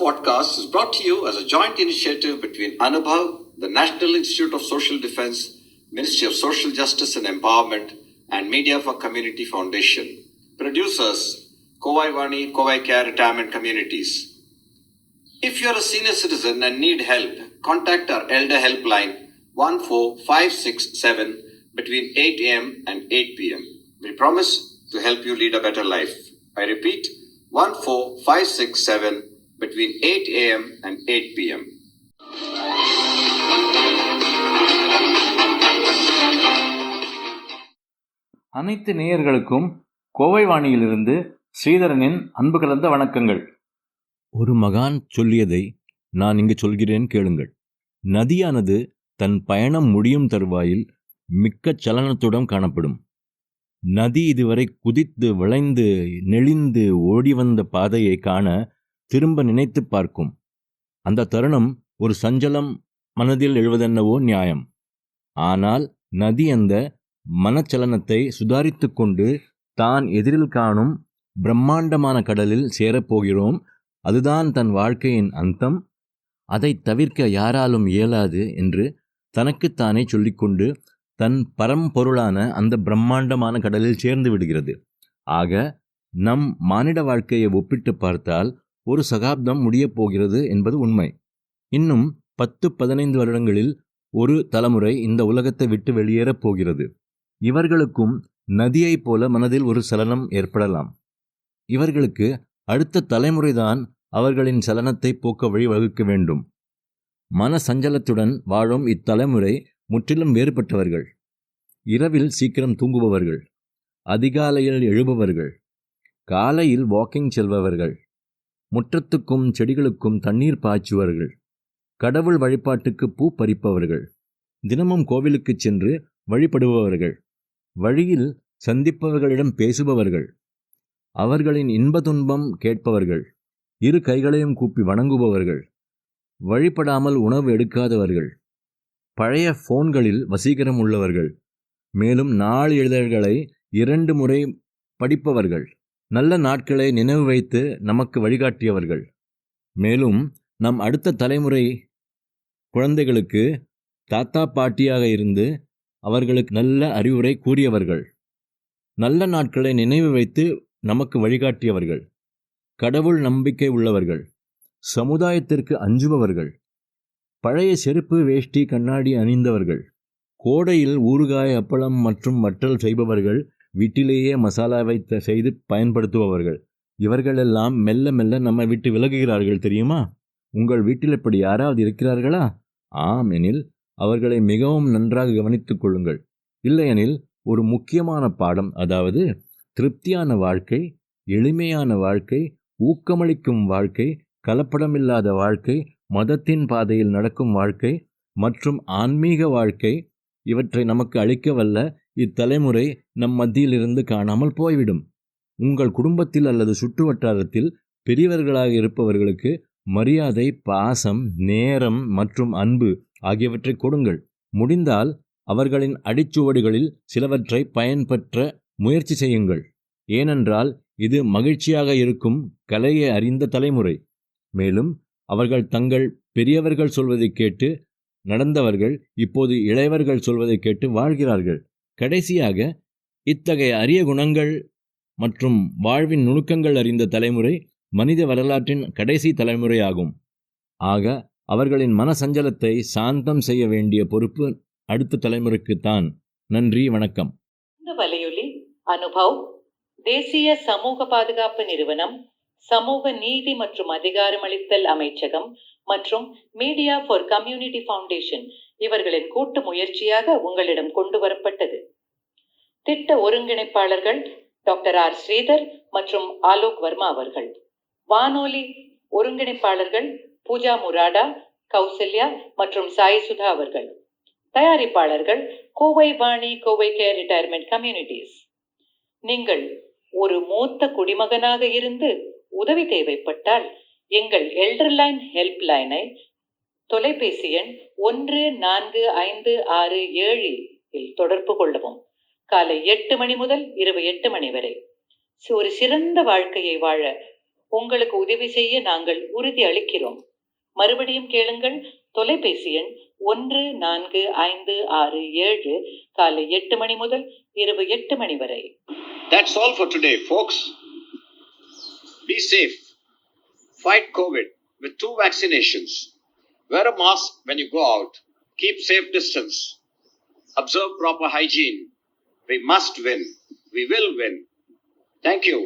podcast is brought to you as a joint initiative between Anubhav, the National Institute of Social Defense, Ministry of Social Justice and Empowerment, and Media for Community Foundation. Producers, Kovai Vani, Kovai Care Retirement Communities. If you are a senior citizen and need help, contact our Elder Helpline 14567 between 8 a.m. and 8 p.m. We promise to help you lead a better life. I repeat, 14567 between 8 a.m. and 8 p.m. அனைத்து நேயர்களுக்கும் கோவை வாணியிலிருந்து ஸ்ரீதரனின் அன்பு கலந்த வணக்கங்கள். ஒரு மகான் சொல்லியதை நான் இங்கு சொல்கிறேன், கேளுங்கள். நதியானது தன் பயணம் முடியும் தருவாயில் மிக்க சலனத்துடன் காணப்படும். நதி இதுவரை குதித்து விளைந்து நெளிந்து ஓடி வந்த பாதையை காண திரும்ப நினைத்து பார்க்கும். அந்த தருணம் ஒரு சஞ்சலம் மனதில் எழுவதென்னவோ நியாயம். ஆனால் நதி அந்த மனச்சலனத்தை சுதாரித்து கொண்டு தான் எதிரில் காணும் பிரம்மாண்டமான கடலில் சேரப்போகிறோம், அதுதான் தன் வாழ்க்கையின் அந்தம், அதை தவிர்க்க யாராலும் இயலாது என்று தனக்குத்தானே சொல்லிக்கொண்டு தன் பரம்பொருளான அந்த பிரம்மாண்டமான கடலில் சேர்ந்து விடுகிறது. ஆக நம் மானிட வாழ்க்கையை ஒப்பிட்டு பார்த்தால் ஒரு சகாப்தம் முடியப் போகிறது என்பது உண்மை. இன்னும் 10-15 வருடங்களில் ஒரு தலைமுறை இந்த உலகத்தை விட்டு வெளியேறப் போகிறது. இவர்களுக்கும் நதியைப் போல மனதில் ஒரு சலனம் ஏற்படலாம். இவர்களுக்கு அடுத்த தலைமுறைதான் அவர்களின் சலனத்தை போக்க வழி வகுக்க வேண்டும். மன சஞ்சலத்துடன் வாழும் இத்தலைமுறை முற்றிலும் வேறுபட்டவர்கள். இரவில் சீக்கிரம் தூங்குபவர்கள், அதிகாலையில் எழுபவர்கள், காலையில் வாக்கிங் செல்பவர்கள், முற்றத்துக்கும் செடிகளுக்கும் தண்ணீர் பாய்ச்சுவர்கள், கடவுள் வழிபாட்டுக்கு பூ பறிப்பவர்கள், தினமும் கோவிலுக்கு சென்று வழிபடுபவர்கள், வழியில் சந்திப்பவர்களிடம் பேசுபவர்கள், அவர்களின் இன்ப துன்பம் கேட்பவர்கள், இரு கைகளையும் கூப்பி வணங்குபவர்கள், வழிபடாமல் உணவு எடுக்காதவர்கள், பழைய ஃபோன்களில் வசீகரம் உள்ளவர்கள், மேலும் நாளிதழ்களை 2 முறை படிப்பவர்கள், நல்ல நாட்களை நினைவு வைத்து நமக்கு வழிகாட்டியவர்கள், மேலும் நம் அடுத்த தலைமுறை குழந்தைகளுக்கு தாத்தா பாட்டியாக இருந்து அவர்களுக்கு நல்ல அறிவுரை கூறியவர்கள், நல்ல நாட்களை நினைவு வைத்து நமக்கு வழிகாட்டியவர்கள், கடவுள் நம்பிக்கை உள்ளவர்கள், சமுதாயத்திற்கு அஞ்சுபவர்கள், பழைய செருப்பு வேஷ்டி கண்ணாடி அணிந்தவர்கள், கோடையில் ஊறுகாய் அப்பளம் மற்றும் வற்றல் செய்பவர்கள், வீட்டிலேயே மசாலாவை செய்து பயன்படுத்துபவர்கள், இவர்களெல்லாம் மெல்ல மெல்ல நம்மை விட்டு விலகுகிறார்கள் தெரியுமா? உங்கள் வீட்டில் இப்படி யாராவது இருக்கிறார்களா? ஆம் எனில் அவர்களை மிகவும் நன்றாக கவனித்துக் கொள்ளுங்கள். இல்லையெனில் ஒரு முக்கியமான பாடம், அதாவது திருப்தியான வாழ்க்கை, எளிமையான வாழ்க்கை, ஊக்கமளிக்கும் வாழ்க்கை, கலப்படமில்லாத வாழ்க்கை, மதத்தின் பாதையில் நடக்கும் வாழ்க்கை மற்றும் ஆன்மீக வாழ்க்கை, இவற்றை நமக்கு அளிக்க வல்ல இத்தலைமுறை நம் மத்தியிலிருந்து காணாமல் போய்விடும். உங்கள் குடும்பத்தில் அல்லது சுற்று வட்டாரத்தில் பெரியவர்களாக இருப்பவர்களுக்கு மரியாதை, பாசம், நேரம் மற்றும் அன்பு ஆகியவற்றை கொடுங்கள். முடிந்தால் அவர்களின் அடிச்சுவடுகளில் சிலவற்றை பயன்பெற்ற முயற்சி செய்யுங்கள். ஏனென்றால் இது மகிழ்ச்சியாக இருக்கும் கலையை அறிந்த தலைமுறை. மேலும் அவர்கள் தங்கள் பெரியவர்கள் சொல்வதை கேட்டு நடந்தவர்கள் இப்போது இளையவர்கள் சொல்வதை கேட்டு வாழ்கிறார்கள். கடைசியாக இத்தகைய அரிய குணங்கள் மற்றும் வாழ்வின் நுணுக்கங்கள் அறிந்த தலைமுறை மனித வரலாற்றின் கடைசி தலைமுறையாகும். ஆக அவர்களின் மன சஞ்சலத்தை சாந்தம் செய்ய வேண்டிய பொறுப்பு அடுத்த தலைமுறைக்குத்தான். நன்றி, வணக்கம். இந்த வலையொலி அனுபவ், தேசிய சமூக பாதுகாப்பு நிறுவனம், சமூக நீதி மற்றும் அதிகாரமளித்தல் அமைச்சகம் மற்றும் மீடியா ஃபார் கம்யூனிட்டி ஃபவுண்டேஷன் இவர்களின் கூட்டு முயற்சியாக உங்களிடம் கொண்டு வரப்பட்டது. திட்ட ஒருங்கிணைப்பாளர்கள் டாக்டர் ஆர் ஸ்ரீதர் மற்றும் ஆலோக் வர்மா அவர்கள். வானொலி ஒருங்கிணைப்பாளர்கள் பூஜா முராடா, கௌசல்யா மற்றும் சாய் சுதா அவர்கள். தயாரிப்பாளர்கள் Kovai Vani, Kovai care retirement communities. நீங்கள் ஒரு மூத்த குடிமகனாக இருந்து உதவி தேவைப்பட்டால் எங்கள் எல்டர்லைன் ஹெல்ப்லைனை தொலைபேசி எண் 145667 இல் தொடர்பு கொள்ளவும். காலை 8 மணி முதல் இரவு 8 மணி வரை ஒரு சிறந்த வாழ்க்கையை வாழ உங்களுக்கு உதவி செய்ய நாங்கள் உறுதி அளிக்கிறோம். மறுபடியும் கேளுங்கள். தொலைபேசி எண் 145667 காலை 8 மணி முதல் இரவு 8 மணி வரை. That's all for today, folks. Be safe. Fight COVID with 2 vaccinations. Wear a mask when you go out. Keep safe distance. Observe proper hygiene. We must win. We will win. Thank you.